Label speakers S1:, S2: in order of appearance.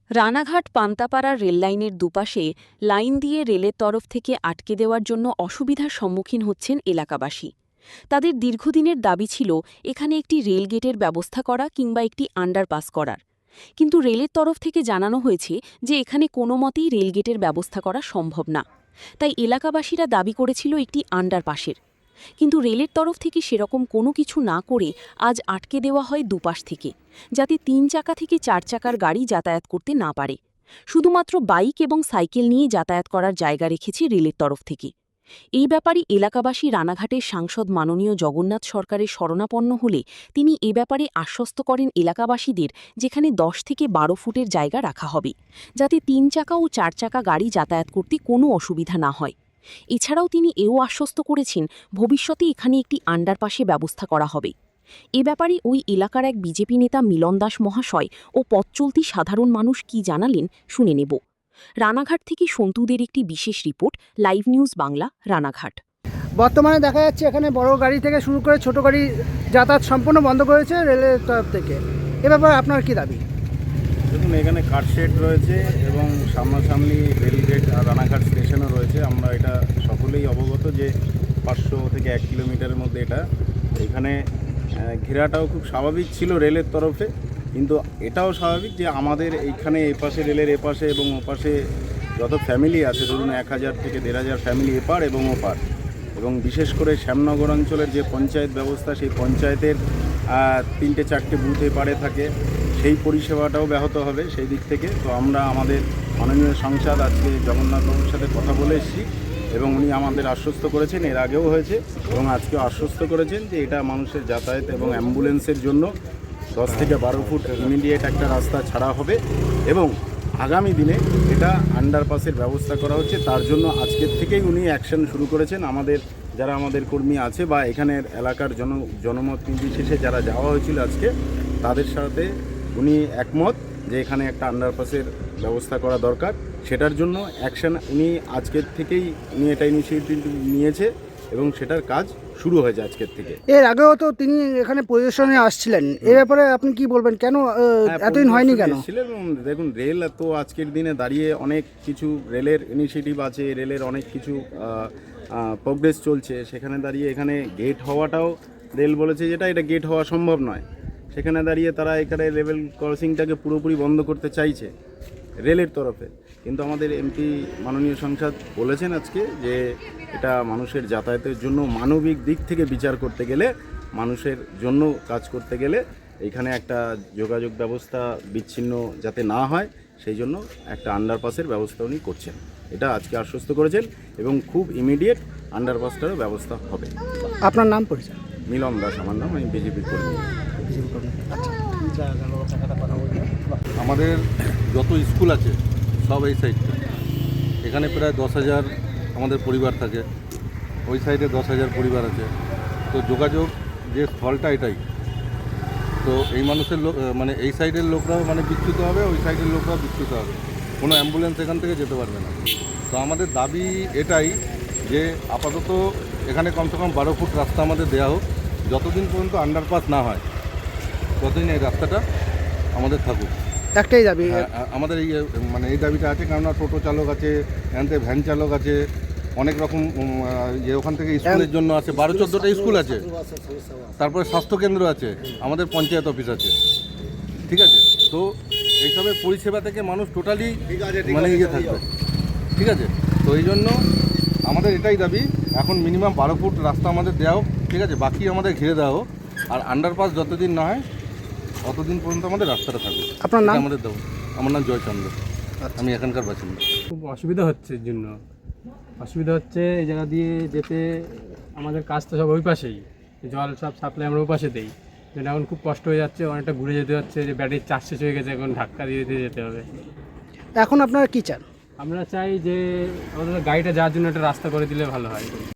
S1: রানাঘাট পান্তাপাড়া রেললাইনের দুপাশে লাইন দিয়ে রেলের তরফ থেকে আটকে দেওয়ার জন্য অসুবিধার সম্মুখীন হচ্ছেন এলাকাবাসী। তাদের দীর্ঘদিনের দাবি ছিল এখানে একটি রেলগেটের ব্যবস্থা করা কিংবা একটি আন্ডারপাস করার, কিন্তু রেলের তরফ থেকে জানানো হয়েছে যে এখানে কোনো মতেই রেলগেটের ব্যবস্থা করা সম্ভব না। তাই এলাকাবাসীরা দাবি করেছিল একটি আন্ডারপাসের, কিন্তু রেলের তরফ থেকে সেরকম কোনো কিছু না করে আজ আটকে দেওয়া হয় দুপাশ থেকে, যাতে ৩ চাকা থেকে ৪ চাকার গাড়ি যাতায়াত করতে না পারে। শুধুমাত্র বাইক এবং সাইকেল নিয়ে যাতায়াত করার জায়গা রেখেছে রেলের তরফ থেকে। এই ব্যাপারে এলাকাবাসী রানাঘাটের সাংসদ মাননীয় জগন্নাথ সরকারের শরণাপন্ন হলে তিনি এ ব্যাপারে আশ্বস্ত করেন এলাকাবাসীদের, যেখানে ১০ থেকে ১২ ফুটের জায়গা রাখা হবে, যাতে ৩ চাকা ও ৪ চাকা গাড়ি যাতায়াত করতে কোনো অসুবিধা না হয়। এছাড়াও তিনি এও আশ্বস্ত করেছেন ভবিষ্যতে এখানে একটি আন্ডারপাসে ব্যবস্থা করা হবে। এ ব্যাপারে ওই এলাকার এক বিজেপি নেতা মিলন দাস মহাশয় ও পথচলতি সাধারণ মানুষ কি জানালেন শুনে নেব। রানাঘাট থেকে সন্তুদের একটি বিশেষ report, live news Bangla, Ranaghat.
S2: বর্তমানে দেখা যাচ্ছে এখানে বড় গাড়ি থেকে শুরু করে ছোট গাড়ি যাতায়াত সম্পূর্ণ বন্ধ করেছে রেলের তরফ থেকে। এ ব্যাপারে আপনার কি দাবি?
S3: দেখুন, এখানে কারশেড রয়েছে এবং সামনাসামনি রেলগেট আর রানাঘাট স্টেশনও রয়েছে। আমরা এটা সকলেই অবগত যে 500 থেকে 1 কিলোমিটারের মধ্যে এখানে ঘেরাটাও খুব স্বাভাবিক ছিল রেলের তরফে, কিন্তু এটাও স্বাভাবিক যে আমাদের এইখানে এপাশে রেলের এপাশে এবং ওপাশে যত ফ্যামিলি আছে, ধরুন 1000 থেকে 1500 ফ্যামিলি এপার এবং ওপার, এবং বিশেষ করে শ্যামনগর অঞ্চলের যে পঞ্চায়েত ব্যবস্থা, সেই পঞ্চায়েতের 3-4টে বুথ এপারে থাকে, সেই পরিষেবাটাও ব্যাহত হবে সেই দিক থেকে। তো আমরা আমাদের মাননীয় সাংসদ আজকে জগন্নাথবাবুর সাথে কথা বলে এসেছি এবং উনি আমাদের আশ্বস্ত করেছেন, এর আগেও হয়েছে এবং আজকেও আশ্বস্ত করেছেন যে এটা মানুষের যাতায়াত এবং অ্যাম্বুলেন্সের জন্য 10 থেকে 12 ফুট ইমিডিয়েট একটা রাস্তা ছাড়া হবে এবং আগামী দিনে এটা আন্ডারপাসের ব্যবস্থা করা হচ্ছে। তার জন্য আজকের থেকেই উনি অ্যাকশন শুরু করেছেন। যারা আমাদের কর্মী আছে বা এখানের এলাকার জনমত নির্বিশেষে যারা যাওয়া হয়েছিল আজকে, তাদের সাথে উনি একমত যে এখানে একটা আন্ডারপাসের ব্যবস্থা করা দরকার। সেটার জন্য অ্যাকশন উনি আজকের থেকেই এটা ইনিশিয়েটিভ নিয়েছে এবং সেটার কাজ শুরু হয়েছে আজকের থেকে।
S2: এর আগেও তো তিনি এখানে পরিদর্শনে আসছিলেন, এ ব্যাপারে আপনি কি বলবেন? কেন এতদিন হয়নি কেন?
S3: দেখুন, রেল তো আজকের দিনে দাঁড়িয়ে অনেক কিছু রেলের ইনিশিয়েটিভ আছে, রেলের অনেক কিছু প্রোগ্রেস চলছে। সেখানে দাঁড়িয়ে এখানে গেট হওয়াটাও রেল বলেছে যেটা এটা গেট হওয়া সম্ভব নয়। সেখানে দাঁড়িয়ে তারা এখানে লেভেল ক্রসিংটাকে পুরোপুরি বন্ধ করতে চাইছে রেলের তরফে, কিন্তু আমাদের এমপি মাননীয় সাংসদ বলেছেন আজকে যে এটা মানুষের যাতায়াতের জন্য, মানবিক দিক থেকে বিচার করতে গেলে, মানুষের জন্য কাজ করতে গেলে এখানে একটা যোগাযোগ ব্যবস্থা বিচ্ছিন্ন যাতে না হয়, সেই জন্য একটা আন্ডারপাসের ব্যবস্থা উনি করছেন। এটা আজকে আশ্বস্ত করেছেন এবং খুব ইমিডিয়েট আন্ডারপাসটারও ব্যবস্থা হবে।
S2: আপনার নাম পরিচয়?
S3: মিলন দাস আমার নাম, আমি বিজেপির কর্মী।
S4: আমাদের যত স্কুল আছে সব এই সাইডটা, এখানে প্রায় 10,000 আমাদের পরিবার থাকে, ওই সাইডে 10,000 পরিবার আছে। তো যোগাযোগ যে স্থলটা এটাই, তো এই মানুষের মানে এই সাইডের লোকরাও বিচ্যুত হবে, ওই সাইডের লোকরাও বিচ্যুত হবে, কোনো অ্যাম্বুলেন্স এখান থেকে যেতে পারবে না। তো আমাদের দাবি এটাই যে আপাতত এখানে কমসে কম 12 ফুট রাস্তা আমাদের দেওয়া হোক, যতদিন পর্যন্ত আন্ডারপাস না হয় ততদিন এই রাস্তাটা আমাদের থাকুক।
S2: একটাই দাবি
S4: আমাদের এই দাবিটা আছে, কেননা টোটো চালক আছে, এখান থেকে ভ্যান চালক আছে, অনেক রকম যে ওখান থেকে স্কুলের জন্য আছে, 12-14টা স্কুল আছে, তারপরে স্বাস্থ্যকেন্দ্র আছে, আমাদের পঞ্চায়েত অফিস আছে, ঠিক আছে। তো এইসবের পরিষেবা থেকে মানুষ টোটালি ইয়ে থাকবে, ঠিক আছে। তো এই জন্য আমাদের এটাই দাবি, এখন মিনিমাম 12 ফুট রাস্তা আমাদের দেওয়া হোক, ঠিক আছে, বাকি আমাদের ঘিরে দেওয়া হোক, আর আন্ডারপাস যতদিন না হয় ততদিন পর্যন্ত আমাদের রাস্তাটা থাকবে।
S2: আপনার নাম?
S4: আমাদের দেবো। আমার নাম জয়চন্দ্র, আমি এখানকার বাসিন্দা।
S5: খুব অসুবিধা হচ্ছে এই জায়গা দিয়ে যেতে। আমাদের কাজ তো সব ওই পাশেই, জল সব সাপ্লাই আমরা ওই পাশে দিই, যেটা এখন খুব কষ্ট হয়ে যাচ্ছে, অনেকটা ঘুরে যেতে হচ্ছে, যে ব্যাটারির চার্জ শেষ হয়ে গেছে, এখন ধাক্কা দিয়ে যেতে হবে।
S2: এখন আপনারা কি চান?
S5: আমরা চাই যে আমাদের গাড়িটা যাওয়ার জন্য একটা রাস্তা করে দিলে ভালো হয়।